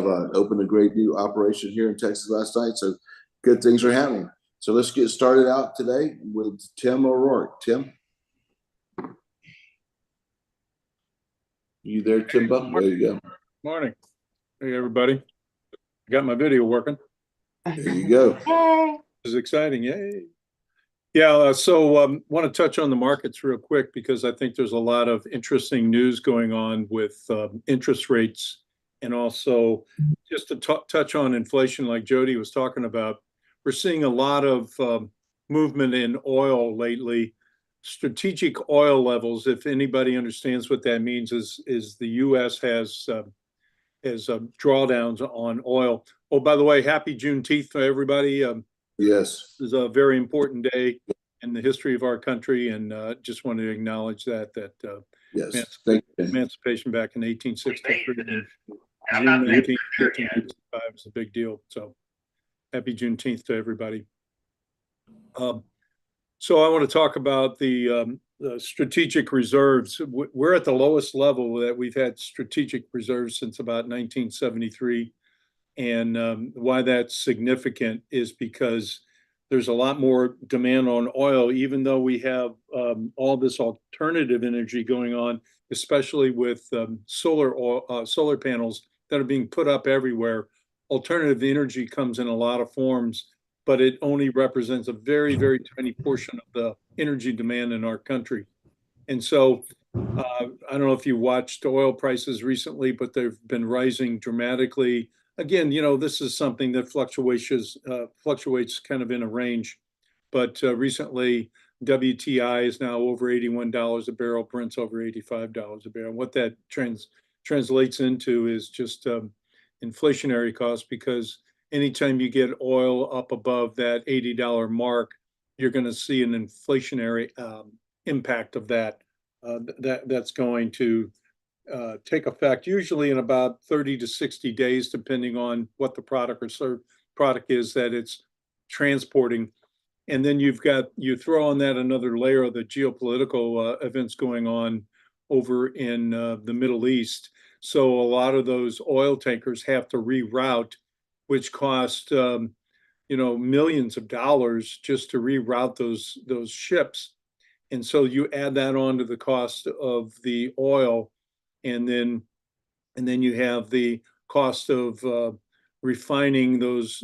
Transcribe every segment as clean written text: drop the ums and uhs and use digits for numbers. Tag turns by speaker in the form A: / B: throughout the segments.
A: opened a great new operation here in Texas last night. So good things are happening. So let's get started out today with Tim O'Rourke. Tim? You there, Timbo? There you go.
B: Morning. Hey, everybody. Got my video working.
A: There you go.
B: This is exciting. Yay. Yeah, want to touch on the markets real quick because I think there's a lot of interesting news going on with interest rates, and also just to touch on inflation like Jody was talking about. We're seeing a lot of movement in oil lately. Strategic oil levels, if anybody understands what that means, is the U.S. has drawdowns on oil. Oh, by the way, happy Juneteenth to everybody.
A: Yes.
B: This is a very important day in the history of our country, and just wanted to acknowledge that
A: Yes.
B: emancipation back in 1863 and June 19th, 1865 is a big deal. So happy Juneteenth to everybody. So I want to talk about the strategic reserves. We're at the lowest level that we've had strategic reserves since about 1973. And why that's significant is because there's a lot more demand on oil, even though we have all this alternative energy going on, especially with solar panels that are being put up everywhere. Alternative energy comes in a lot of forms, but it only represents a very, very tiny portion of the energy demand in our country. And so I don't know if you watched oil prices recently, but they've been rising dramatically. Again, this is something that fluctuates kind of in a range. But recently, WTI is now over $81 a barrel, Brent's over $85 a barrel. What that translates into is just inflationary costs, because anytime you get oil up above that $80 mark, you're going to see an inflationary impact of that. That's going to take effect usually in about 30 to 60 days, depending on what the product is that it's transporting. And then you throw on that another layer of the geopolitical events going on over in the Middle East. So a lot of those oil tankers have to reroute, which cost millions of dollars just to reroute those ships. And so you add that on to the cost of the oil, and then you have the cost of refining those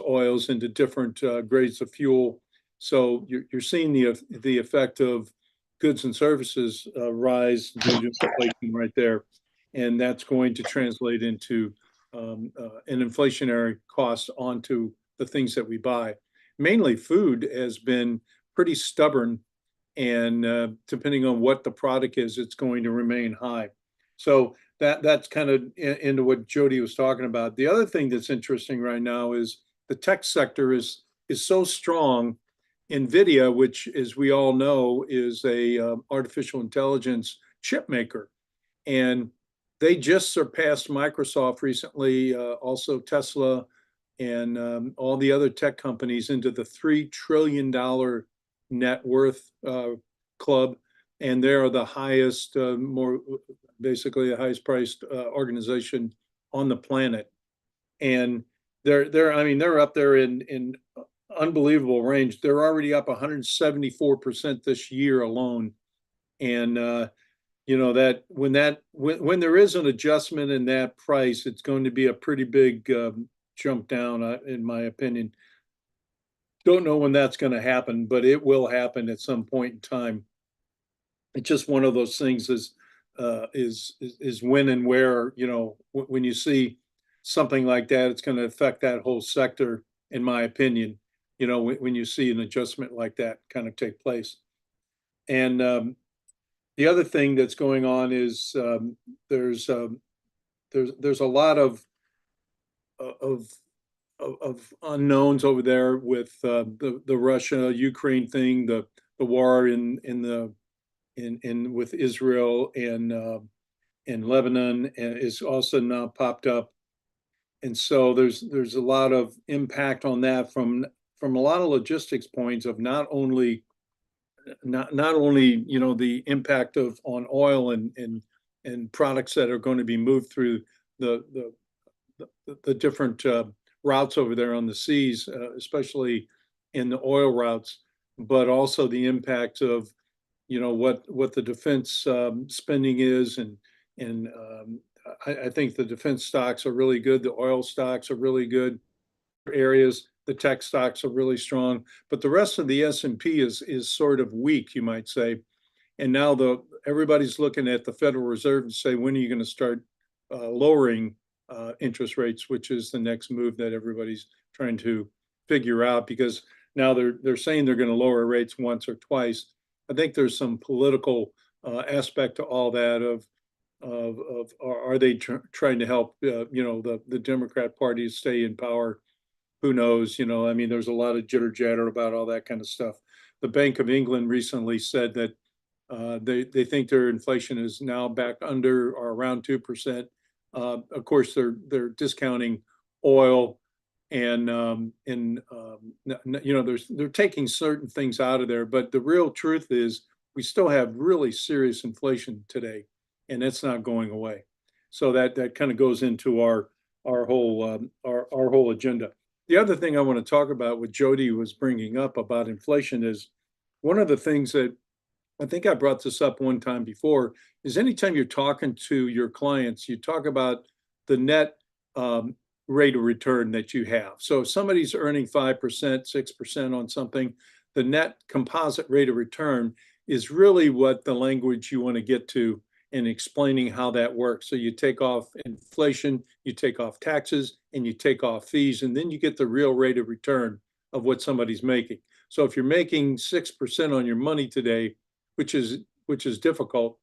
B: oils into different grades of fuel. So you're seeing the effect of goods and services rise due to inflation right there, and that's going to translate into an inflationary cost onto the things that we buy. Mainly food has been pretty stubborn, and depending on what the product is, it's going to remain high. So that's kind of into what Jody was talking about. The other thing that's interesting right now is the tech sector is so strong. NVIDIA, which, as we all know, is a artificial intelligence chip maker, and they just surpassed Microsoft recently, also Tesla, and all the other tech companies into the $3 trillion net worth club, and they're the highest, basically the highest priced organization on the planet. And they're up there in unbelievable range. They're already up 174% this year alone. And that when there is an adjustment in that price, it's going to be a pretty big jump down, in my opinion. Don't know when that's going to happen, but it will happen at some point in time. It's just one of those things is when and where, when you see something like that, it's going to affect that whole sector, in my opinion, when you see an adjustment like that kind of take place. And the other thing that's going on is there's a lot of unknowns over there with the Russia-Ukraine thing, the war with Israel and Lebanon is also now popped up, and so there's a lot of impact on that from a lot of logistics points of not only the impact on oil and products that are going to be moved through the the different routes over there on the seas, especially in the oil routes, but also the impact of, what the defense spending is, and I think the defense stocks are really good. The oil stocks are really good areas. The tech stocks are really strong, but the rest of the S&P is sort of weak, you might say. And now everybody's looking at the Federal Reserve and say, when are you going to start lowering interest rates, which is the next move that everybody's trying to figure out, because now they're saying they're going to lower rates once or twice. I think there's some political aspect to all that of are they trying to help the Democrat Party stay in power? Who knows? I mean, there's a lot of jitter jatter about all that kind of stuff. The Bank of England recently said that they think their inflation is now back under or around 2%. Of course, they're discounting oil, and they're taking certain things out of there. But the real truth is, we still have really serious inflation today, and it's not going away. So that kind of goes into our whole agenda. The other thing I want to talk about, what Jody was bringing up about inflation, is one of the things that I think I brought this up one time before, is anytime you're talking to your clients, you talk about the net rate of return that you have. So if somebody's earning 5%, 6% on something, the net composite rate of return is really what the language you want to get to in explaining how that works. So you take off inflation, you take off taxes, and you take off fees, and then you get the real rate of return of what somebody's making. So if you're making 6% on your money today, which is difficult,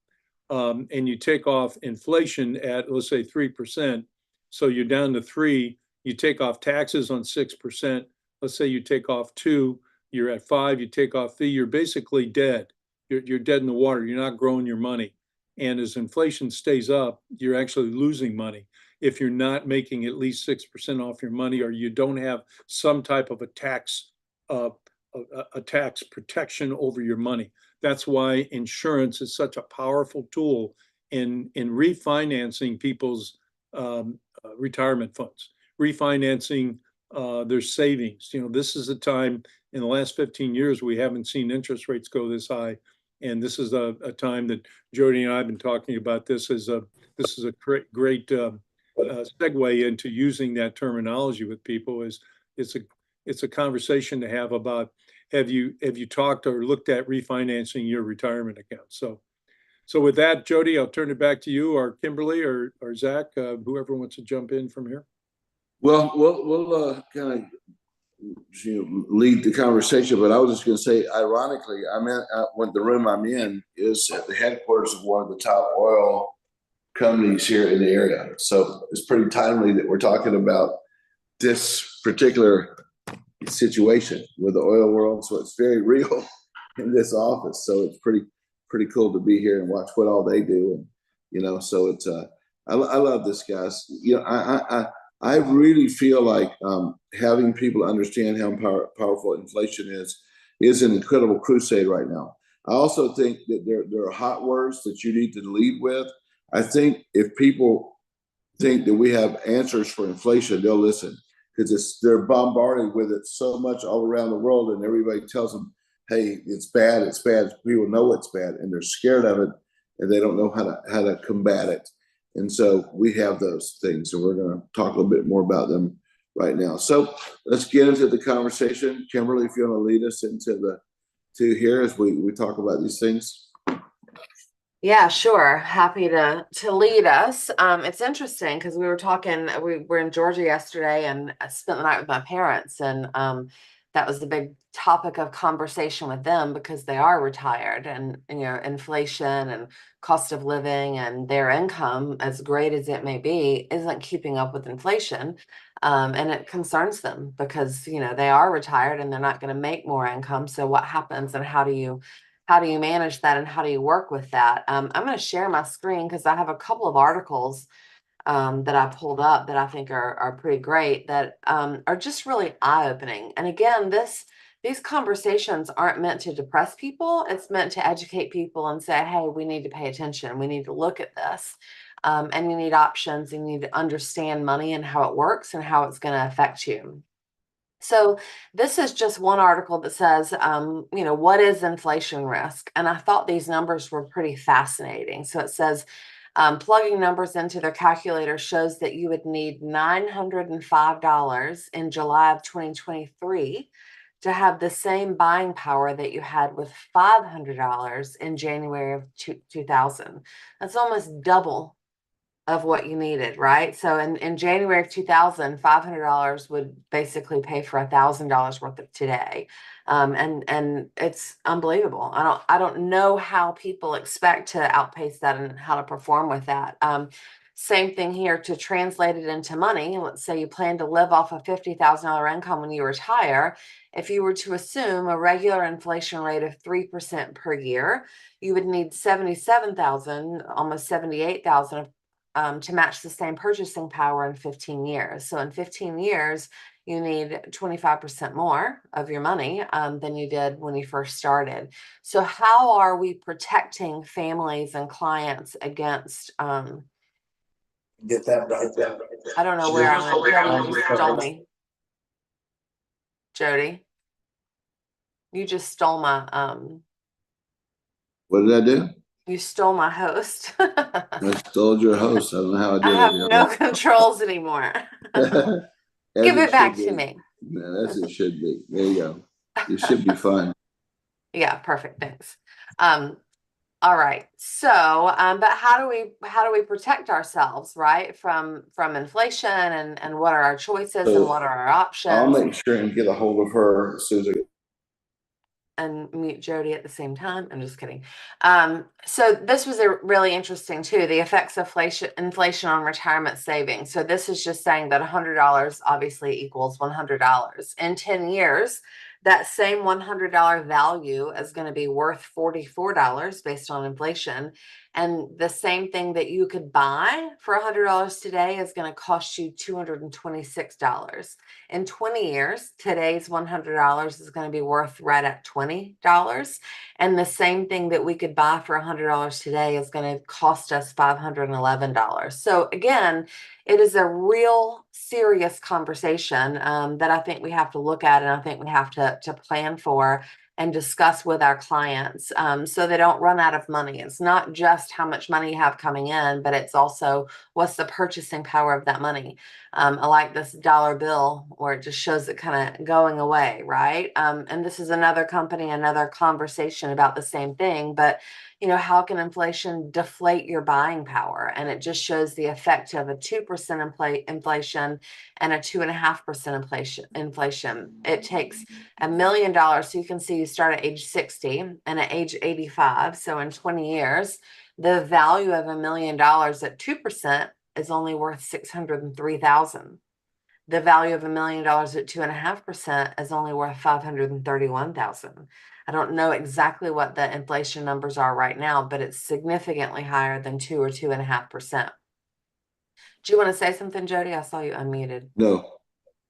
B: and you take off inflation at, let's say, 3%, so you're down to 3, you take off taxes on 6%, let's say you take off 2, you're at 5, you take off fee, you're basically dead. You're dead in the water. You're not growing your money. And as inflation stays up, you're actually losing money if you're not making at least 6% off your money, or you don't have some type of a tax protection over your money. That's why insurance is such a powerful tool in refinancing people's retirement funds, refinancing their savings. This is a time in the last 15 years we haven't seen interest rates go this high. And this is a time that Jody and I have been talking about this is a great segue into using that terminology with people. It's a conversation to have about, have you talked or looked at refinancing your retirement account? So with that, Jody, I'll turn it back to you, or Kimberly, or Zach, whoever wants to jump in from here.
A: Well, we'll kind of lead the conversation, but I was just going to say, ironically, when the room I'm in is at the headquarters of one of the top oil companies here in the area. So it's pretty timely that we're talking about this particular situation with the oil world. So it's very real in this office. So it's pretty cool to be here and watch what all they do. And, so it's, I love this, guys. I really feel like having people understand how powerful inflation is an incredible crusade right now. I also think that there are hot words that you need to lead with. I think if people think that we have answers for inflation, they'll listen, because they're bombarded with it so much all around the world, and everybody tells them, hey, it's bad, it's bad. People know it's bad, and they're scared of it, and they don't know how to combat it. And so we have those things, and we're going to talk a little bit more about them right now. So let's get into the conversation. Kimberly, if you want to lead us into here as we talk about these things.
C: Yeah, sure. Happy to lead us. It's interesting because we were in Georgia yesterday, and I spent the night with my parents, and that was the big topic of conversation with them, because they are retired, and inflation and cost of living and their income, as great as it may be, isn't keeping up with inflation. And it concerns them because, they are retired and they're not going to make more income. So what happens, and how do you manage that, and how do you work with that? I'm going to share my screen because I have a couple of articles that I pulled up that I think are pretty great, that are just really eye-opening. And again, these conversations aren't meant to depress people. It's meant to educate people and say, hey, we need to pay attention. We need to look at this. and you need options. You need to understand money and how it works and how it's going to affect you. So this is just one article that says, what is inflation risk? And I thought these numbers were pretty fascinating. So it says, plugging numbers into their calculator shows that you would need $905 in July of 2023 to have the same buying power that you had with $500 in January of 2000. That's almost double of what you needed, right? So in January of 2000, $500 would basically pay for $1,000 worth of today. And it's unbelievable. I don't know how people expect to outpace that and how to perform with that. Same thing here, to translate it into money. Let's say you plan to live off a $50,000 income when you retire. If you were to assume a regular inflation rate of 3% per year, you would need 77,000, almost 78,000 to match the same purchasing power in 15 years. So in 15 years, you need 25% more of your money than you did when you first started. So how are we protecting families and clients against,
D: Get that right there.
C: I don't know where I went. Jody, you just stole me. Jody, you just stole my,
A: What did I do?
C: you stole my host.
A: I stole your host. I don't know how I
C: I
A: did
C: have
A: it.
C: no controls anymore. Give it back to me.
A: No, as it should be. There you go. It should be fun.
C: Yeah, perfect. Thanks. All right. So, but how do we protect ourselves, right, from inflation, and what are our choices and what are our options?
A: I'll make sure and get a hold of her as soon as I get.
C: And mute Jody at the same time. I'm just kidding. So this was a really interesting too, the effects of inflation on retirement savings. So this is just saying that $100 obviously equals $100. In 10 years, that same $100 value is going to be worth $44 based on inflation. And the same thing that you could buy for $100 today is going to cost you $226. In 20 years, today's $100 is going to be worth right at $20. And the same thing that we could buy for $100 today is going to cost us $511. So again, it is a real serious conversation that I think we have to look at, and I think we have to plan for and discuss with our clients so they don't run out of money. It's not just how much money you have coming in, but it's also what's the purchasing power of that money. I like this dollar bill where it just shows it kind of going away, right? And this is another company, another conversation about the same thing, but how can inflation deflate your buying power? And it just shows the effect of a 2% inflation and a 2.5% inflation. It takes $1 million. So you can see you start at age 60 and at age 85. So in 20 years, the value of $1 million at 2% is only worth $603,000. The value of $1 million at 2.5% is only worth $531,000. I don't know exactly what the inflation numbers are right now, but it's significantly higher than 2 or 2.5%. Do you want to say something, Jody? I saw you unmuted.
A: No.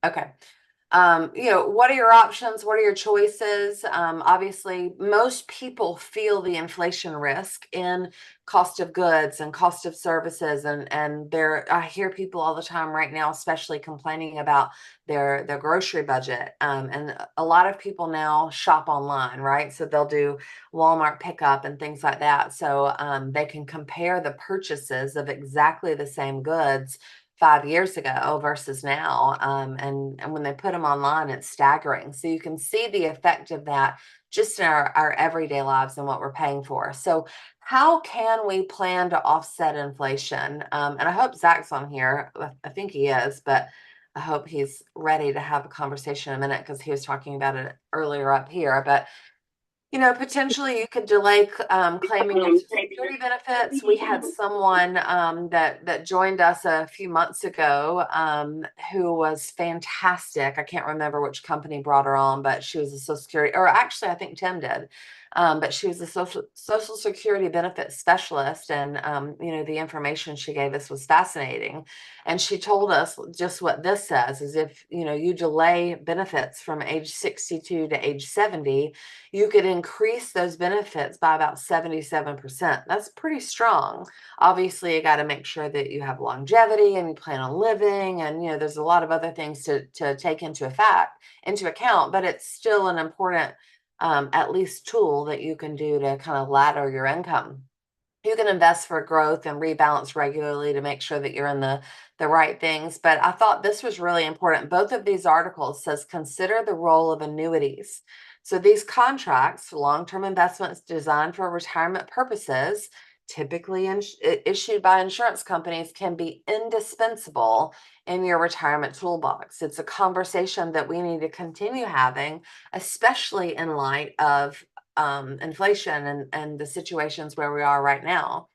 C: Okay. What are your options? What are your choices? Obviously, most people feel the inflation risk in cost of goods and cost of services. And I hear people all the time right now, especially complaining about their grocery budget. And a lot of people now shop online, right? So they'll do Walmart pickup and things like that. So they can compare the purchases of exactly the same goods 5 years ago versus now. And when they put them online, it's staggering. So you can see the effect of that just in our everyday lives and what we're paying for. So how can we plan to offset inflation? And I hope Zach's on here. I think he is, but I hope he's ready to have a conversation in a minute because he was talking about it earlier up here. But potentially you could delay claiming your Social Security benefits. We had someone that joined us a few months ago who was fantastic. I can't remember which company brought her on, but she was a Social Security, or actually I think Tim did. But she was a social security benefit specialist, and the information she gave us was fascinating. And she told us just what this says is if you delay benefits from age 62 to age 70, you could increase those benefits by about 77%. That's pretty strong. Obviously, you got to make sure that you have longevity and you plan on living, and there's a lot of other things to take into account, but it's still an important at least tool that you can do to kind of ladder your income. You can invest for growth and rebalance regularly to make sure that you're in the right things. But I thought this was really important. Both of these articles says consider the role of annuities. So these contracts, long-term investments designed for retirement purposes, typically issued by insurance companies, can be indispensable in your retirement toolbox. It's a conversation that we need to continue having, especially in light of inflation and the situations where we are right now.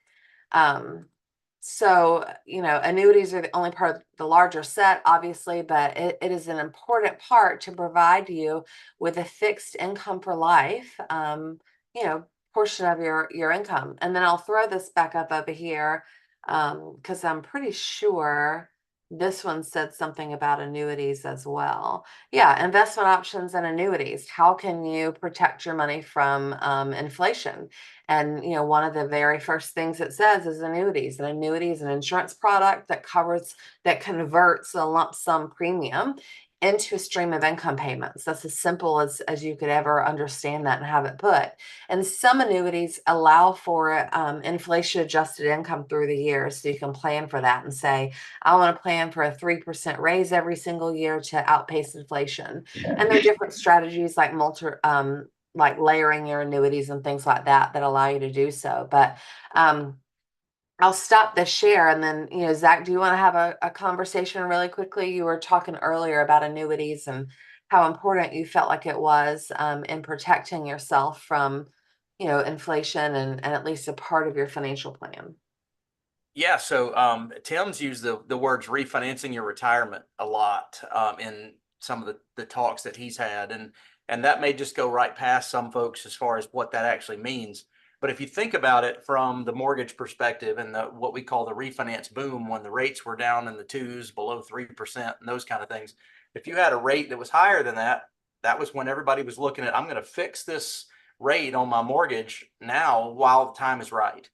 C: So, annuities are the only part of the larger set, obviously, but it is an important part to provide you with a fixed income for life, portion of your income. And then I'll throw this back up over here because I'm pretty sure this one said something about annuities as well. Yeah, investment options and annuities. How can you protect your money from inflation? And one of the very first things it says is annuities. And annuity is an insurance product that converts a lump sum premium into a stream of income payments. That's as simple as you could ever understand that and have it put. And some annuities allow for inflation adjusted income through the years. So you can plan for that and say, I want to plan for a 3% raise every single year to outpace inflation. And there are different strategies like like layering your annuities and things like that allow you to do so. But I'll stop the share. And then, Zach, do you want to have a conversation really quickly? You were talking earlier about annuities and how important you felt like it was in protecting yourself from, inflation and at least a part of your financial plan.
E: Yeah, so Tim's used the words refinancing your retirement a lot in some of the talks that he's had, and that may just go right past some folks as far as what that actually means. But if you think about it from the mortgage perspective and what we call the refinance boom, when the rates were down in the 2s, below 3%, and those kind of things, if you had a rate that was higher than that, that was when everybody was looking at, I'm going to fix this rate on my mortgage now while the time is right.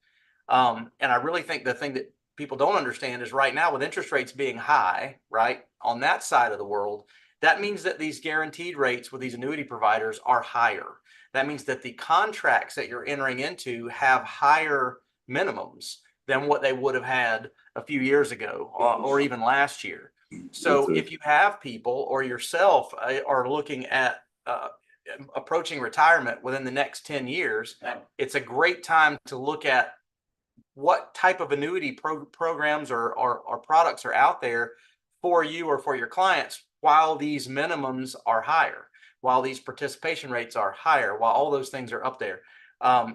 E: And I really think the thing that people don't understand is right now with interest rates being high, right, on that side of the world, that means that these guaranteed rates with these annuity providers are higher. That means that the contracts that you're entering into have higher minimums than what they would have had a few years ago or even last year. So if you have people or yourself are looking at approaching retirement within the next 10 years, it's a great time to look at what type of annuity programs or products are out there for you or for your clients while these minimums are higher, while these participation rates are higher, while all those things are up there.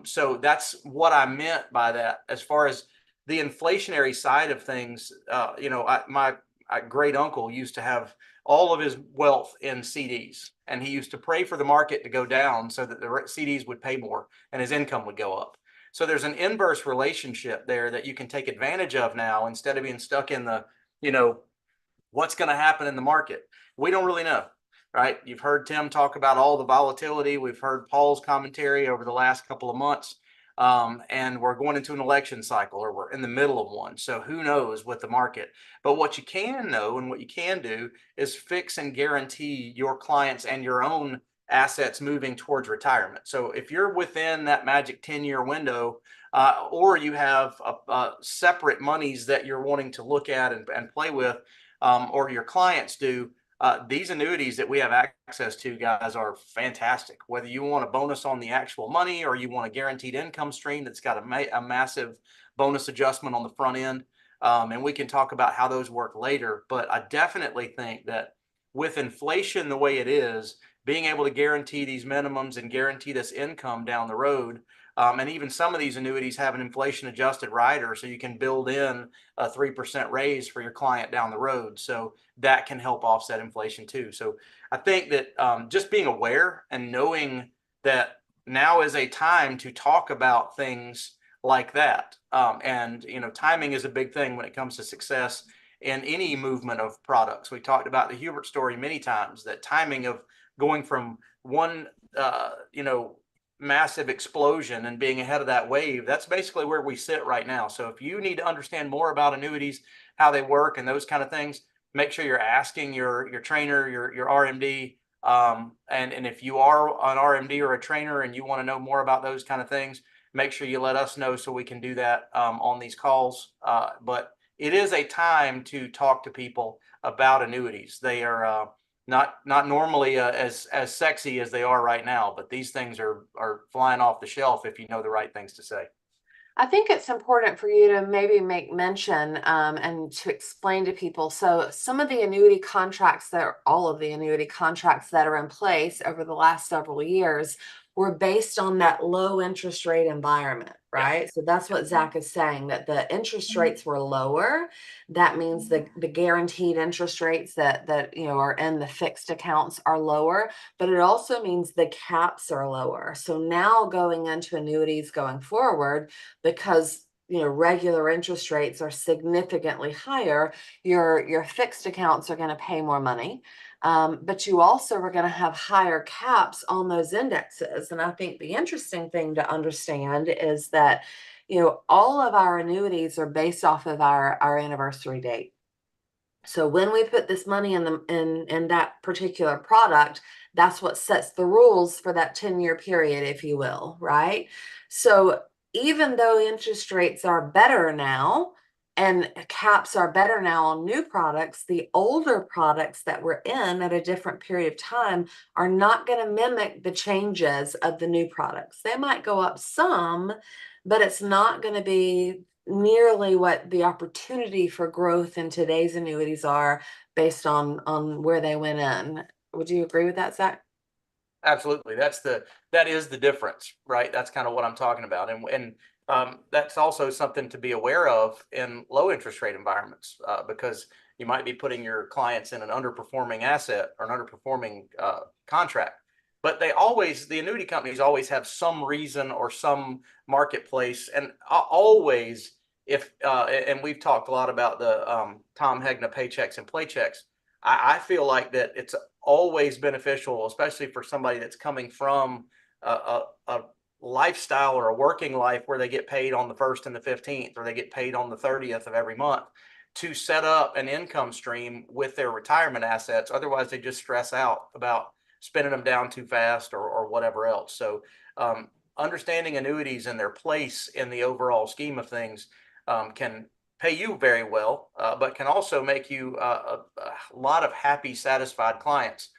E: So that's what I meant by that. As far as the inflationary side of things, my great uncle used to have all of his wealth in CDs, and he used to pray for the market to go down so that the CDs would pay more and his income would go up. So there's an inverse relationship there that you can take advantage of now instead of being stuck in the, what's going to happen in the market. We don't really know, right? You've heard Tim talk about all the volatility. We've heard Paul's commentary over the last couple of months, and we're going into an election cycle, or we're in the middle of one. So who knows with the market? But what you can know and what you can do is fix and guarantee your clients and your own assets moving towards retirement. So if you're within that magic 10-year window, or you have separate monies that you're wanting to look at and play with, or your clients do, these annuities that we have access to, guys, are fantastic. Whether you want a bonus on the actual money or you want a guaranteed income stream that's got a massive bonus adjustment on the front end, and we can talk about how those work later. But I definitely think that with inflation the way it is, being able to guarantee these minimums and guarantee this income down the road, and even some of these annuities have an inflation adjusted rider, so you can build in a 3% raise for your client down the road. So that can help offset inflation too. So I think that just being aware and knowing that now is a time to talk about things like that. And timing is a big thing when it comes to success in any movement of products. We talked about the Hubert story many times, that timing of going from one, massive explosion and being ahead of that wave, that's basically where we sit right now. So if you need to understand more about annuities, how they work and those kind of things, make sure you're asking your trainer, your RMD. And if you are an RMD or a trainer and you want to know more about those kind of things, make sure you let us know so we can do that on these calls. But it is a time to talk to people about annuities. They are not normally as sexy as they are right now, but these things are flying off the shelf if you know the right things to say.
C: I think it's important for you to maybe make mention and to explain to people. So some of the annuity contracts all of the annuity contracts that are in place over the last several years were based on that low interest rate environment, right? So that's what Zach is saying, that the interest rates were lower. That means the guaranteed interest rates that are in the fixed accounts are lower, but it also means the caps are lower. So now going into annuities going forward, because regular interest rates are significantly higher, your fixed accounts are going to pay more money. But you also are going to have higher caps on those indexes. And I think the interesting thing to understand is that, all of our annuities are based off of our anniversary date. So when we put this money in that particular product, that's what sets the rules for that 10-year period, if you will, right? So even though interest rates are better now, and caps are better now on new products, the older products that were in at a different period of time are not going to mimic the changes of the new products. They might go up some, but it's not going to be nearly what the opportunity for growth in today's annuities are based on where they went in. Would you agree with that, Zach?
E: Absolutely. That is the difference, right? That's kind of what I'm talking about. And that's also something to be aware of in low interest rate environments, because you might be putting your clients in an underperforming asset or an underperforming contract. But the annuity companies always have some reason or some marketplace, and always, and we've talked a lot about the Tom Hegna paychecks and playchecks. I feel like that it's always beneficial, especially for somebody that's coming from a lifestyle or a working life where they get paid on the 1st and the 15th, or they get paid on the 30th of every month, to set up an income stream with their retirement assets. Otherwise, they just stress out about spending them down too fast or whatever else. So understanding annuities and their place in the overall scheme of things can pay you very well, but can also make you a lot of happy, satisfied clients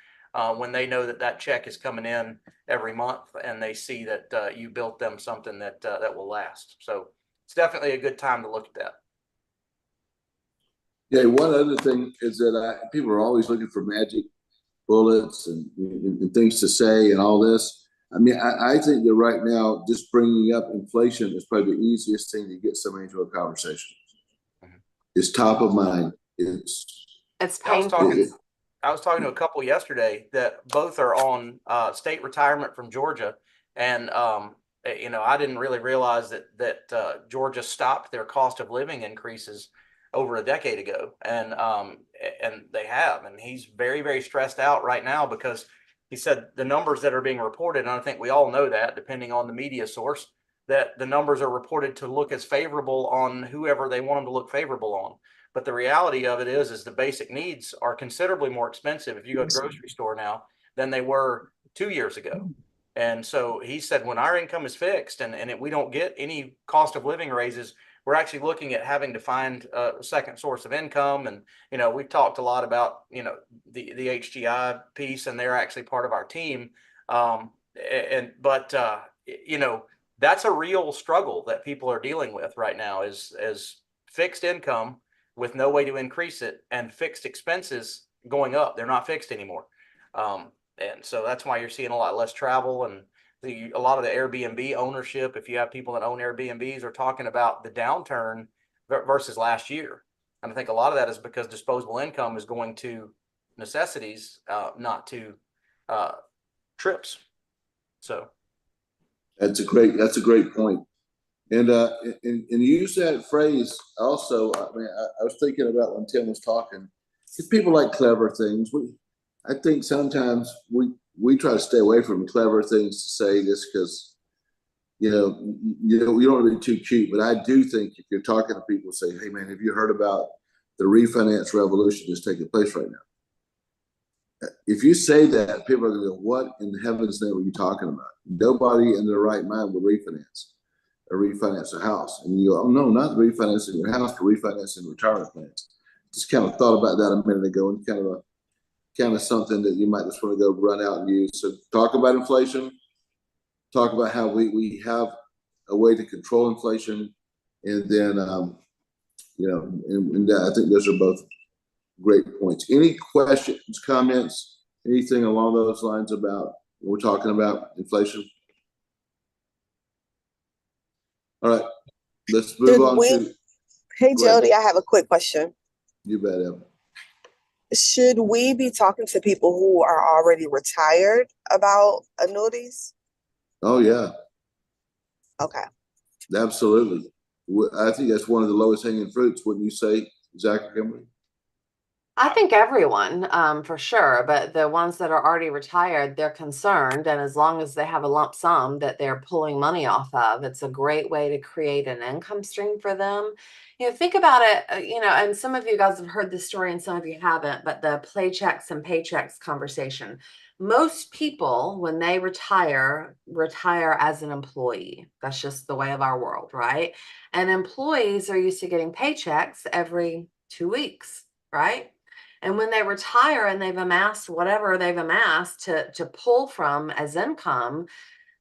E: when they know that check is coming in every month and they see that you built them something that will last. So it's definitely a good time to look at that.
A: Yeah, one other thing is that people are always looking for magic bullets and things to say and all this. I mean, I think that right now, just bringing up inflation is probably the easiest thing to get somebody into a conversation. It's top of mind. It's
C: painful.
E: I was talking to a couple yesterday that both are on state retirement from Georgia, and I didn't really realize that Georgia stopped their cost of living increases over a decade ago, and they have, and he's very, very stressed out right now because he said the numbers that are being reported, and I think we all know that, depending on the media source, that the numbers are reported to look as favorable on whoever they want them to look favorable on. But the reality of it is the basic needs are considerably more expensive if you go to the grocery store now than they were 2 years ago. And so he said, when our income is fixed and we don't get any cost of living raises, we're actually looking at having to find a second source of income. And, we've talked a lot about, the HGI piece, and they're actually part of our team. But that's a real struggle that people are dealing with right now is fixed income with no way to increase it, and fixed expenses going up. They're not fixed anymore. And so that's why you're seeing a lot less travel, and a lot of the Airbnb ownership. If you have people that own Airbnbs, are talking about the downturn versus last year. And I think a lot of that is because disposable income is going to necessities, not to trips. So
A: that's a great point. And you use that phrase also. I mean, I was thinking about when Tim was talking, people like clever things. I think sometimes we try to stay away from clever things to say this because you don't want to be too cute, but I do think if you're talking to people, say, hey man, have you heard about the refinance revolution that's taking place right now? If you say that, people are going to go, what in heaven's name are you talking about? Nobody in their right mind would refinance a house. And you go, oh no, not refinancing your house, but refinancing retirement plans. Just kind of thought about that a minute ago, and kind of something that you might just want to go run out and use. So talk about inflation, talk about how we have a way to control inflation, and then and I think those are both great points. Any questions, comments, anything along those lines about what we're talking about inflation? All right, let's move on to.
F: Hey,
A: Go ahead.
F: Jody, I have a quick question.
A: You bet, Evan.
F: Should we be talking to people who are already retired about annuities?
A: Oh yeah,
F: Okay.
A: absolutely. I think that's one of the lowest hanging fruits, wouldn't you say, Zach or Kimberly?
C: I think everyone, for sure, but the ones that are already retired, they're concerned. And as long as they have a lump sum that they're pulling money off of, it's a great way to create an income stream for them. Think about it, and some of you guys have heard this story and some of you haven't, but the paychecks and paychecks conversation. Most people, when they retire as an employee. That's just the way of our world, right? And employees are used to getting paychecks every 2 weeks, right? And when they retire and they've amassed whatever they've amassed to pull from as income,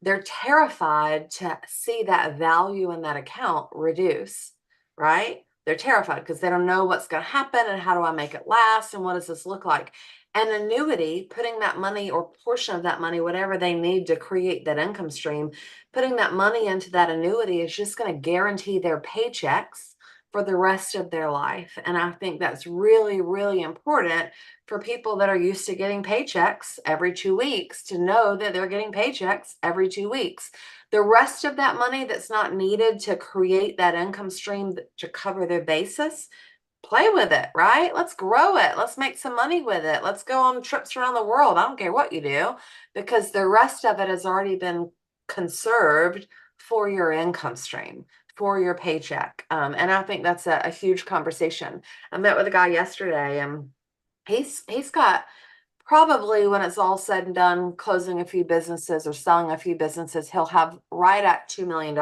C: they're terrified to see that value in that account reduce, right? They're terrified because they don't know what's going to happen and how do I make it last and what does this look like? An annuity, putting that money or portion of that money, whatever they need to create that income stream, putting that money into that annuity is just going to guarantee their paychecks for the rest of their life. And I think that's really, really important for people that are used to getting paychecks every 2 weeks to know that they're getting paychecks every 2 weeks. The rest of that money that's not needed to create that income stream to cover their basis, play with it, right? Let's grow it. Let's make some money with it. Let's go on trips around the world. I don't care what you do, because the rest of it has already been conserved for your income stream, for your paycheck. And I think that's a huge conversation. I met with a guy yesterday, and he's got probably, when it's all said and done, closing a few businesses or selling a few businesses, he'll have right at $2 million.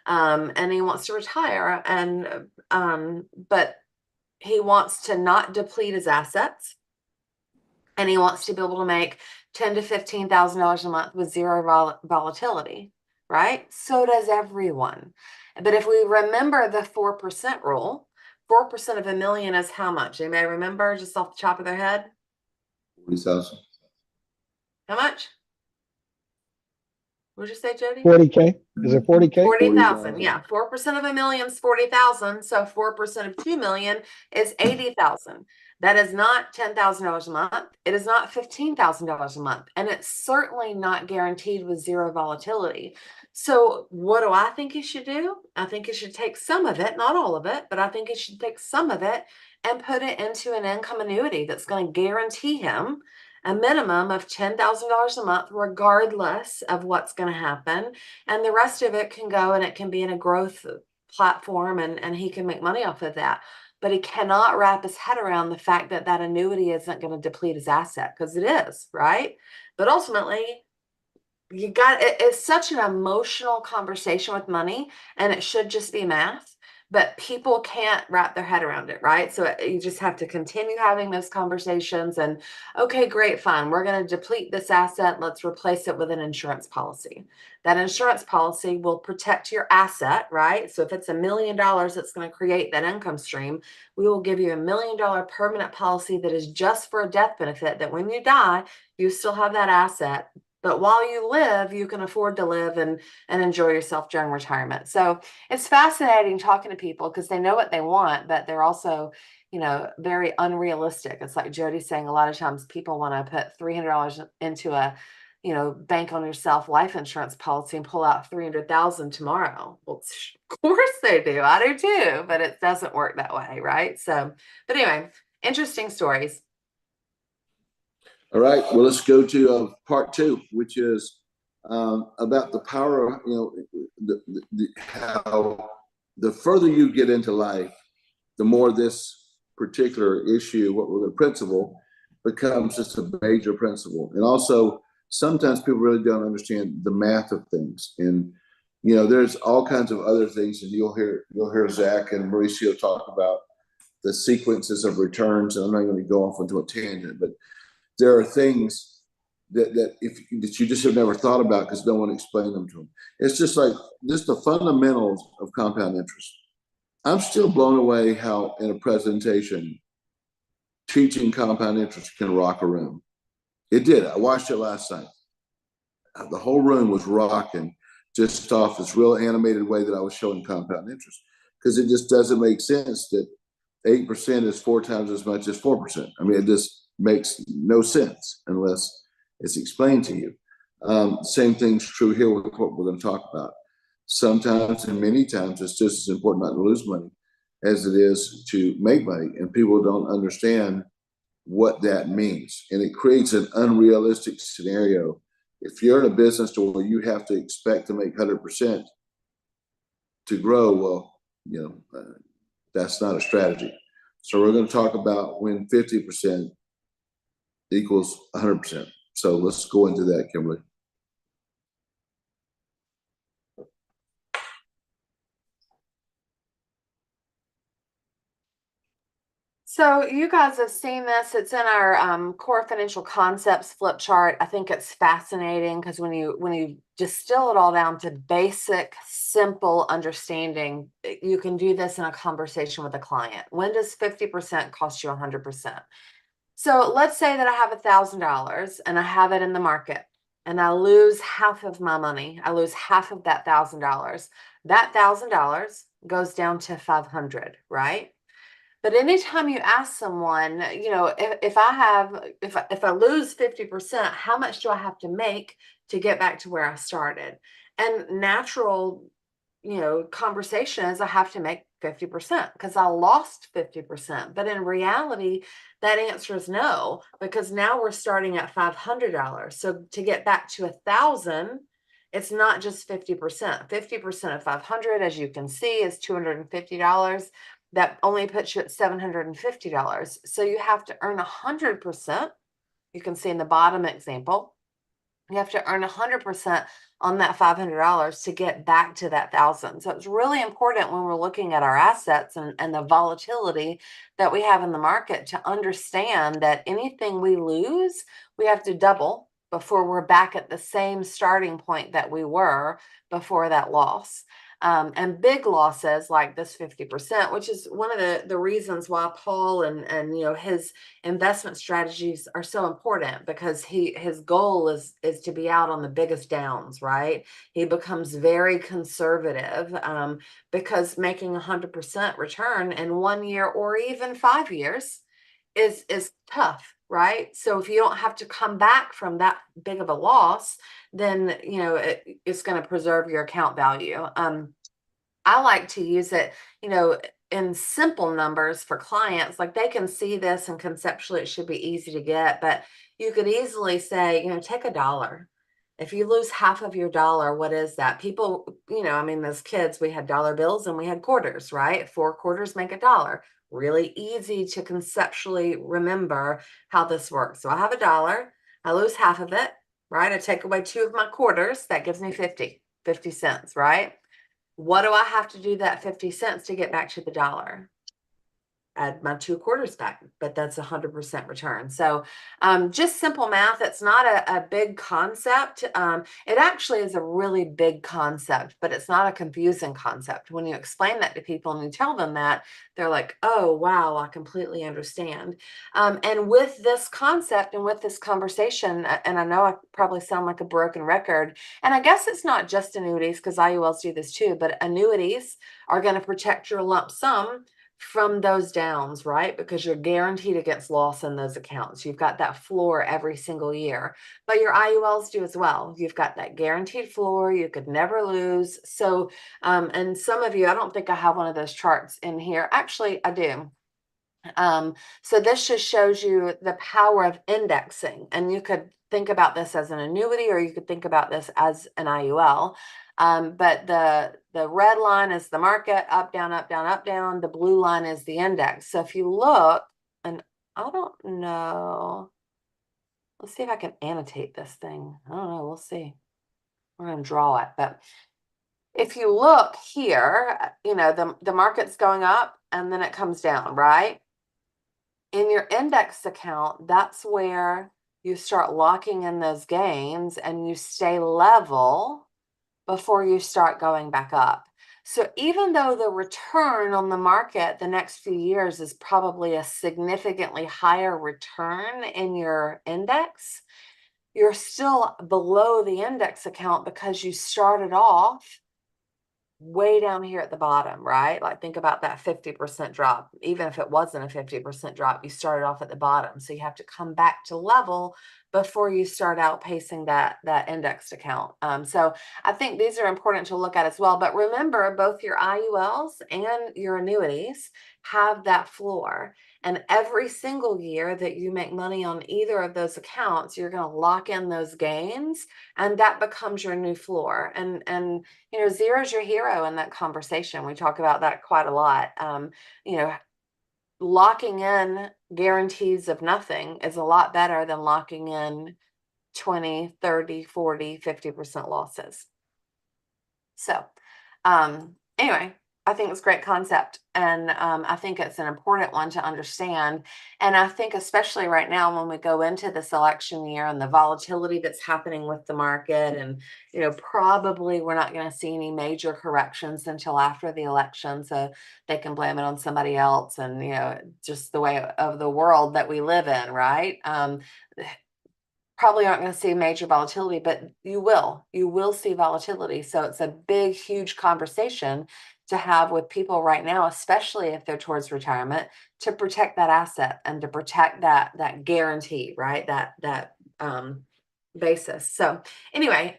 C: And he wants to retire, but he wants to not deplete his assets, and he wants to be able to make $10,000 to $15,000 a month with zero volatility, right? So does everyone. But if we remember the 4% rule, 4% of $1 million is how much? You may remember just off the top of their head.
A: 40,000.
C: How much? What did you say, Jody?
G: 40K. Is it 40K?
C: 40,000. Yeah. 4% of $1 million is 40,000. So 4% of 2 million is 80,000. That is not $10,000 a month. It is not $15,000 a month. And it's certainly not guaranteed with zero volatility. So what do I think you should do? I think you should take some of it, not all of it, but I think you should take some of it and put it into an income annuity that's going to guarantee him a minimum of $10,000 a month, regardless of what's going to happen. And the rest of it can go and it can be in a growth platform, and he can make money off of that. But he cannot wrap his head around the fact that that annuity isn't going to deplete his asset, because it is, right? But ultimately, it's such an emotional conversation with money, and it should just be math. But people can't wrap their head around it, right? So you just have to continue having those conversations and, okay, great, fine. We're going to deplete this asset. Let's replace it with an insurance policy. That insurance policy will protect your asset, right? So if it's $1 million that's going to create that income stream, we will give you $1 million permanent policy that is just for a death benefit, that when you die, you still have that asset. But while you live, you can afford to live and enjoy yourself during retirement. So it's fascinating talking to people because they know what they want, but they're also, very unrealistic. It's like Jody's saying, a lot of times people want to put $300 into a, bank on yourself life insurance policy and pull out $300,000 tomorrow. Well, of course they do. I do too, but it doesn't work that way, right? So, but anyway, interesting stories.
A: All right, well, let's go to part two, which is about the power of, how the further you get into life, the more this particular issue, what we're the principle, becomes just a major principle. And also, sometimes people really don't understand the math of things. And there's all kinds of other things, and you'll hear Zach and Mauricio talk about the sequences of returns. And I'm not going to go off into a tangent, but there are things that you just have never thought about because no one explained them to them. It's just like the fundamentals of compound interest. I'm still blown away how in a presentation teaching compound interest can rock a room. It did. I watched it last night. The whole room was rocking just off this real animated way that I was showing compound interest, because it just doesn't make sense that 8% is 4 times as much as 4%. I mean, it just makes no sense unless it's explained to you. Same thing's true here with what we're going to talk about. Sometimes and many times it's just as important not to lose money as it is to make money, and people don't understand what that means, and it creates an unrealistic scenario. If you're in a business to where you have to expect to make 100% to grow, well, that's not a strategy. So we're going to talk about when 50% equals 100%. So let's go into that, Kimberly.
C: So you guys have seen this. It's in our core financial concepts flip chart. I think it's fascinating because when you distill it all down to basic, simple understanding, you can do this in a conversation with a client. When does 50% cost you 100%? So let's say that I have $1,000 and I have it in the market and I lose half of my money. I lose half of that $1,000. That $1,000 goes down to 500, right? But anytime you ask someone, if I lose 50%, how much do I have to make to get back to where I started? And natural, conversation is I have to make 50% because I lost 50%. But in reality, that answer is no, because now we're starting at $500. So to get back to 1,000, it's not just 50%. 50% of 500, as you can see, is $250. That only puts you at $750. So you have to earn 100%. You can see in the bottom example, you have to earn 100% on that $500 to get back to that 1,000. So it's really important when we're looking at our assets and the volatility that we have in the market to understand that anything we lose, we have to double before we're back at the same starting point that we were before that loss. And big losses like this 50%, which is one of the reasons why Paul and his investment strategies are so important, because his goal is to be out on the biggest downs, right? He becomes very conservative because making 100% return in 1 year or even 5 years is tough. Right. So if you don't have to come back from that big of a loss, then, it's going to preserve your account value. I like to use it, in simple numbers for clients. Like they can see this and conceptually it should be easy to get, but you could easily say, take $1. If you lose half of your dollar, what is that? People, as kids, we had dollar bills and we had quarters, right? 4 quarters make $1. Really easy to conceptually remember how this works. So I have $1, I lose half of it, right? I take away 2 of my quarters, that gives me 50 cents, right? What do I have to do that 50 cents to get back to the dollar? Add my 2 quarters back, but that's 100% return. So just simple math. It's not a big concept. It actually is a really big concept, but it's not a confusing concept. When you explain that to people and you tell them that, they're like, oh, wow, I completely understand. And with this concept and with this conversation, and I know I probably sound like a broken record, and I guess it's not just annuities because IULs do this too, but annuities are going to protect your lump sum from those downs, right? Because you're guaranteed against loss in those accounts. You've got that floor every single year, but your IULs do as well. You've got that guaranteed floor. You could never lose. So, and some of you, I don't think I have one of those charts in here. Actually, I do. So this just shows you the power of indexing, and you could think about this as an annuity, or you could think about this as an IUL. But the red line is the market, up, down, up, down, up, down. The blue line is the index. So if you look, and I don't know, let's see if I can annotate this thing. I don't know, we'll see. We're gonna draw it, but if you look here, the market's going up and then it comes down, right? In your index account, that's where you start locking in those gains and you stay level before you start going back up. So even though the return on the market the next few years is probably a significantly higher return in your index, you're still below the index account because you started off way down here at the bottom, right? Like think about that 50% drop. Even if it wasn't a 50% drop, you started off at the bottom. So you have to come back to level before you start outpacing that indexed account. So I think these are important to look at as well. But remember, both your IULs and your annuities have that floor. And every single year that you make money on either of those accounts, you're going to lock in those gains, and that becomes your new floor. And zero's your hero in that conversation. We talk about that quite a lot. Locking in guarantees of nothing is a lot better than locking in 20, 30, 40, 50% losses. So, anyway, I think it's a great concept, and I think it's an important one to understand. And I think especially right now when we go into this election year and the volatility that's happening with the market, and probably we're not going to see any major corrections until after the election, so they can blame it on somebody else, and just the way of the world that we live in, right? Probably aren't going to see major volatility, but you will see volatility. So it's a big, huge conversation to have with people right now, especially if they're towards retirement, to protect that asset and to protect that guarantee, right? That basis. So anyway,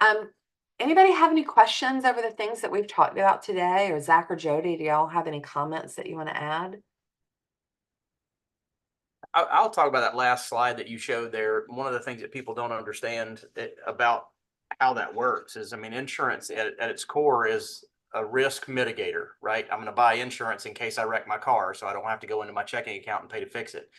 C: anybody have any questions over the things that we've talked about today? Or Zach or Jody, do y'all have any comments that you want to add?
E: I'll talk about that last slide that you showed there. One of the things that people don't understand about how that works is, insurance at its core is a risk mitigator, right? I'm going to buy insurance in case I wreck my car, so I don't have to go into my checking account and pay to fix it.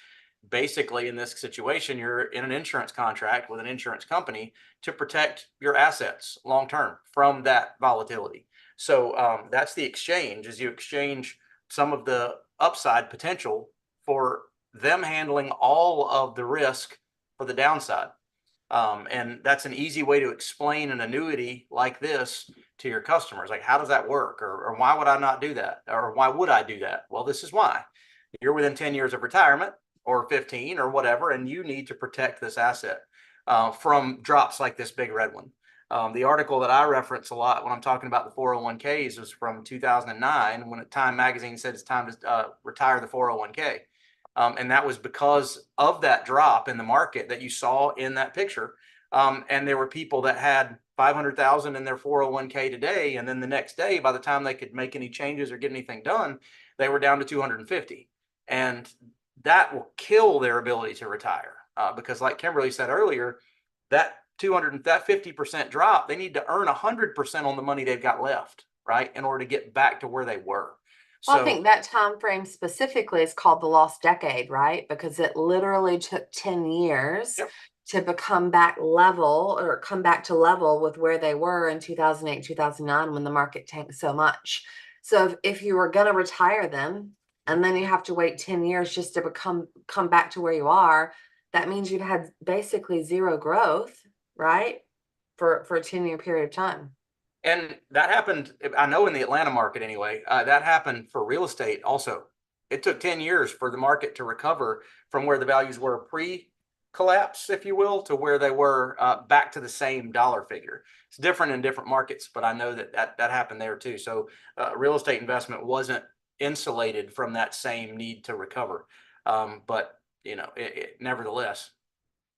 E: Basically, in this situation, you're in an insurance contract with an insurance company to protect your assets long-term from that volatility. So that's the exchange, is you exchange some of the upside potential for them handling all of the risk for the downside. And that's an easy way to explain an annuity like this to your customers. Like, how does that work? Or why would I not do that? Or why would I do that? Well, this is why. You're within 10 years of retirement, or 15 or whatever, and you need to protect this asset from drops like this big red one. The article that I reference a lot when I'm talking about the 401ks was from 2009, when Time Magazine said it's time to retire the 401k. And that was because of that drop in the market that you saw in that picture. And there were people that had 500,000 in their 401k today, and then the next day, by the time they could make any changes or get anything done, they were down to 250. And that will kill their ability to retire because, like Kimberly said earlier, that 50% drop, they need to earn 100% on the money they've got left, right, in order to get back to where they were.
C: Well, I think that time frame specifically is called the lost decade, right? Because it literally took 10 years to become back level, or come back to level with where they were in 2008, 2009, when the market tanked so much. So if you were going to retire them, and then you have to wait 10 years just to come back to where you are, that means you've had basically zero growth, right? For a 10-year period of time.
E: And that happened, I know, in the Atlanta market anyway. That happened for real estate also. It took 10 years for the market to recover from where the values were pre-collapse, if you will, to where they were back to the same dollar figure. It's different in different markets, but I know that happened there too. So real estate investment wasn't insulated from that same need to recover. But nevertheless,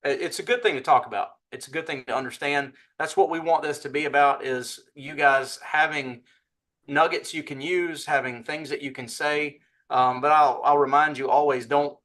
E: it's a good thing to talk about. It's a good thing to understand. That's what we want this to be about, is you guys having nuggets you can use, having things that you can say But I'll remind you always, don't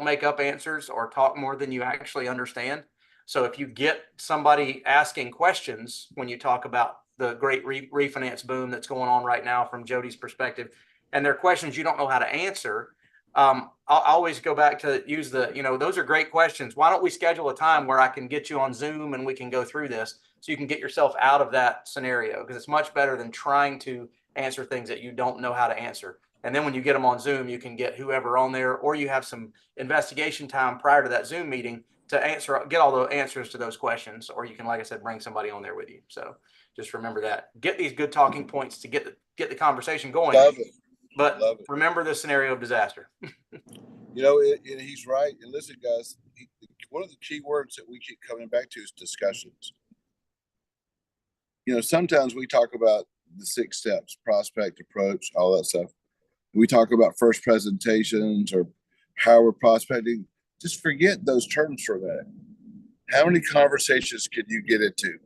E: make up answers or talk more than you actually understand. So if you get somebody asking questions when you talk about the great refinance boom that's going on right now from Jody's perspective, and they're questions you don't know how to answer, I'll always go back to use those are great questions. Why don't we schedule a time where I can get you on Zoom and we can go through this so you can get yourself out of that scenario? Because it's much better than trying to answer things that you don't know how to answer. And then when you get them on Zoom, you can get whoever on there, or you have some investigation time prior to that Zoom meeting to get all the answers to those questions. Or you can, like I said, bring somebody on there with you. So just remember that. Get these good talking points to get the conversation going.
A: Love it.
E: But
A: Love it.
E: remember the scenario of disaster.
A: And he's right. And listen, guys, one of the key words that we keep coming back to is discussions. Sometimes we talk about the 6 steps, prospect, approach, all that stuff. We talk about first presentations or how we're prospecting. Just forget those terms for a minute. How many conversations can you get into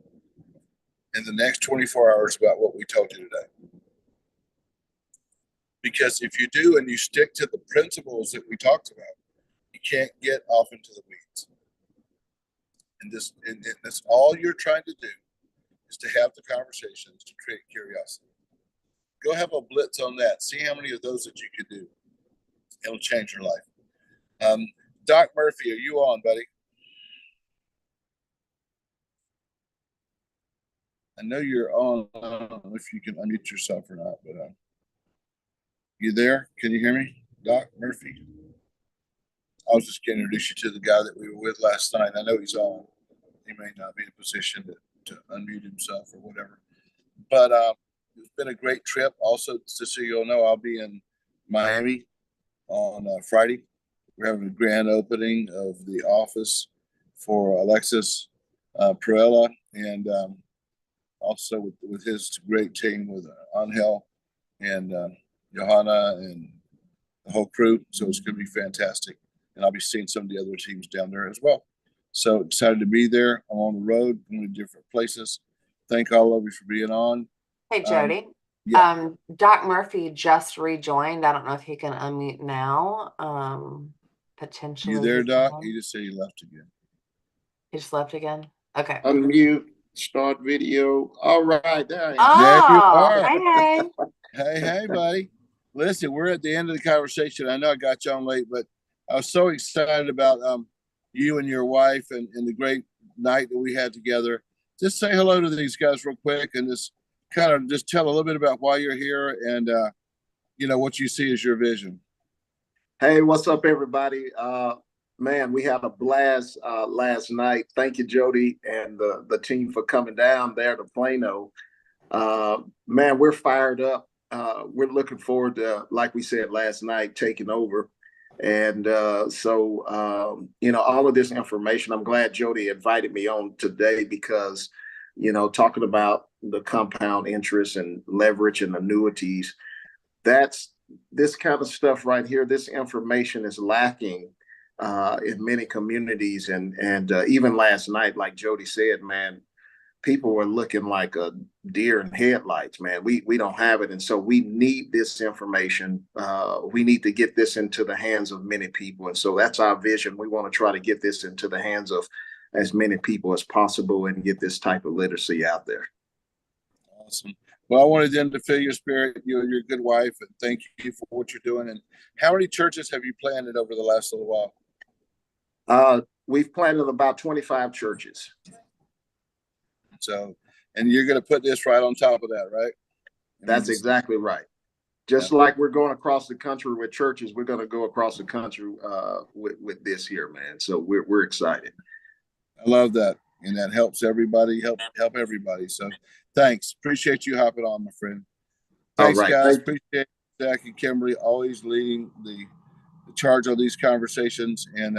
A: in the next 24 hours about what we told you today? Because if you do and you stick to the principles that we talked about, you can't get off into the weeds. And that's all you're trying to do is to have the conversations to create curiosity. Go have a blitz on that. See how many of those that you could do. It'll change your life. Doc Murphy, are you on, buddy? I know you're on. I don't know if you can unmute yourself or not, but you there? Can you hear me, Doc Murphy? I was just going to introduce you to the guy that we were with last night. I know he's on. He may not be in a position to unmute himself or whatever. But it's been a great trip. Also, just so you'll know, I'll be in Miami on Friday. We're having a grand opening of the office for Alexis Perella, and also with his great team with Angel and Johanna and the whole crew. So it's going to be fantastic. And I'll be seeing some of the other teams down there as well. So excited to be there. I'm on the road, going to different places. Thank all of you for being on.
C: Hey, Jody.
A: Yeah.
C: Doc Murphy just rejoined. I don't know if he can unmute now. Potentially.
A: You there,
C: he
A: Doc?
C: can.
A: He just said he left again.
C: He just left again. Okay.
G: Unmute, start video. All right, there I am.
C: Oh,
A: There you are.
C: hey.
A: Hey, buddy. Listen, we're at the end of the conversation. I know I got you on late, but I was so excited about you and your wife and the great night that we had together. Just say hello to these guys real quick and just tell a little bit about why you're here and what you see as your vision.
G: Hey, what's up, everybody? Man, we had a blast last night. Thank you, Jody, and the team for coming down there to Plano. Man, we're fired up. We're looking forward to, like we said last night, taking over. And so all of this information, I'm glad Jody invited me on today because, talking about the compound interest and leverage and annuities, that's this kind of stuff right here. This information is lacking in many communities. And even last night, like Jody said, man, people were looking like a deer in headlights, man. We don't have it. And so we need this information. We need to get this into the hands of many people. And so that's our vision. We want to try to get this into the hands of as many people as possible and get this type of literacy out there.
A: Awesome. Well, I wanted them to feel your spirit, you and your good wife, and thank you for what you're doing. And how many churches have you planted over the last little while?
G: We've planted about 25 churches.
A: So, and you're going to put this right on top of that, right?
G: That's exactly right. Just like we're going across the country with churches, we're going to go across the country with this here, man. So we're excited.
A: I love that. And that helps everybody, help everybody. So thanks. Appreciate you hopping on, my friend. Thanks,
G: all right,
A: guys. Appreciate Zach and Kimberly always leading the charge on these conversations. And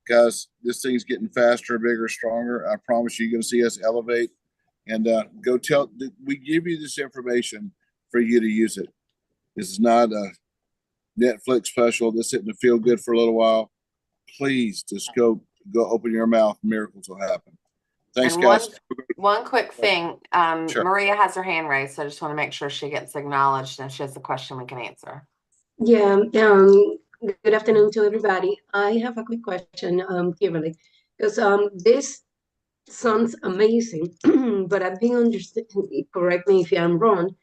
A: guys, this thing's getting faster, bigger, stronger. I promise you're going to see us elevate. And go tell. We give you this information for you to use it. This is not a Netflix special. This isn't to feel good for a little while. Please just go open your mouth. Miracles will happen. Thanks,
C: And
A: guys.
C: one quick thing.
A: Sure.
C: Maria has her hand raised, so I just want to make sure she gets acknowledged and if she has a question we can answer.
H: Yeah, good afternoon to everybody. I have a quick question, Kimberly, because this sounds amazing, but I've been understanding, correct me if I'm wrong.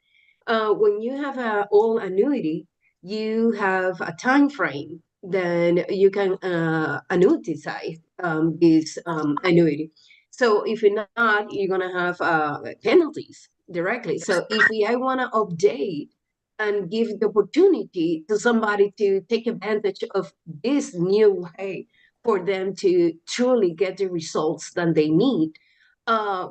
H: When you have a all annuity, you have a time frame, then you can annuitize this annuity. So if you're not, you're gonna have penalties directly. So if I want to update and give the opportunity to somebody to take advantage of this new way for them to truly get the results that they need, uh,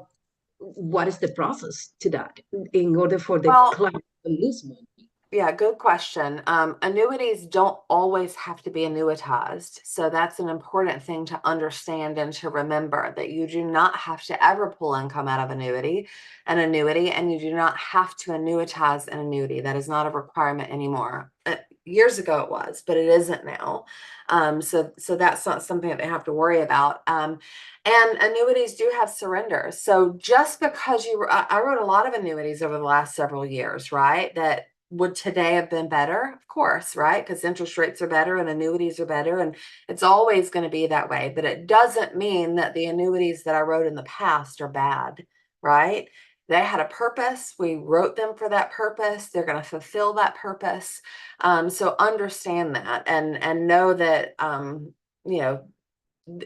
H: what is the process to that in order for the
C: Well,
H: client to lose money?
C: yeah, good question. Annuities don't always have to be annuitized. So that's an important thing to understand and to remember, that you do not have to ever pull income out of an annuity, and you do not have to annuitize an annuity. That is not a requirement anymore. Years ago it was, but it isn't now. So that's not something that they have to worry about. And annuities do have surrenders. So just because I wrote a lot of annuities over the last several years, right? That would today have been better? Of course, right? Because interest rates are better and annuities are better, and it's always going to be that way. But it doesn't mean that the annuities that I wrote in the past are bad, right? They had a purpose. We wrote them for that purpose. They're going to fulfill that purpose. So understand that and know that you know,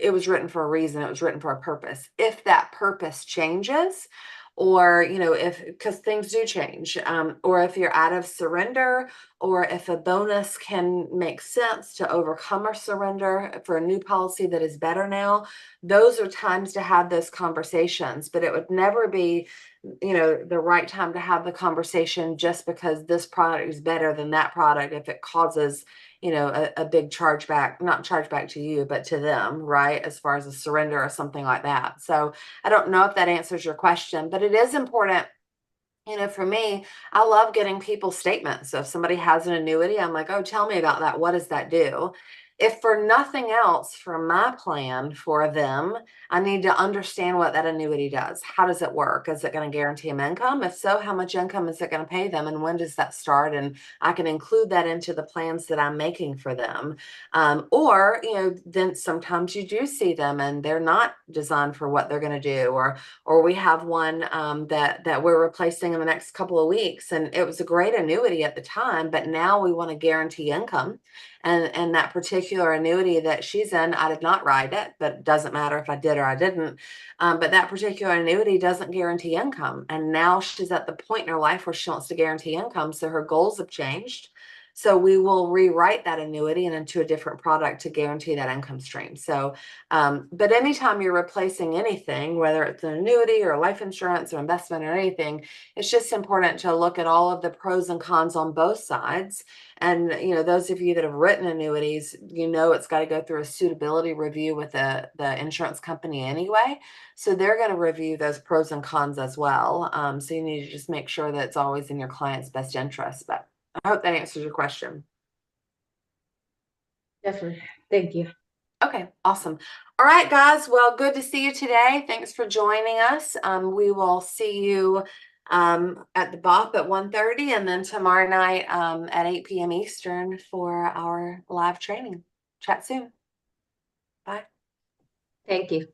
C: it was written for a reason. It was written for a purpose. If that purpose changes, or if, because things do change, or if you're out of surrender, or if a bonus can make sense to overcome a surrender for a new policy that is better now, those are times to have those conversations. But it would never be the right time to have the conversation just because this product is better than that product if it causes a big chargeback, not chargeback to you, but to them, right? As far as a surrender or something like that. So I don't know if that answers your question, but it is important. For me, I love getting people statements. So if somebody has an annuity, I'm like, oh, tell me about that. What does that do? If for nothing else, for my plan for them, I need to understand what that annuity does. How does it work? Is it going to guarantee them income? If so, how much income is it going to pay them? And when does that start? And I can include that into the plans that I'm making for them. Or, then sometimes you do see them and they're not designed for what they're going to do, or we have one that we're replacing in the next couple of weeks, and it was a great annuity at the time, but now we want to guarantee income, and that particular annuity that she's in, I did not write it, but it doesn't matter if I did or I didn't. But that particular annuity doesn't guarantee income, and now she's at the point in her life where she wants to guarantee income, so her goals have changed. So we will rewrite that annuity and into a different product to guarantee that income stream. So but anytime you're replacing anything, whether it's an annuity or life insurance or investment or anything, it's just important to look at all of the pros and cons on both sides. And, those of you that have written annuities, it's got to go through a suitability review with the insurance company anyway. So they're going to review those pros and cons as well. So you need to just make sure that it's always in your client's best interest. But I hope that answers your question.
H: Definitely. Thank you.
C: Okay, awesome. All right, guys. Well, good to see you today. Thanks for joining us. We will see you at the BOP at 1:30, and then tomorrow night at 8 p.m. Eastern for our live training. Chat soon. Bye.
H: Thank you.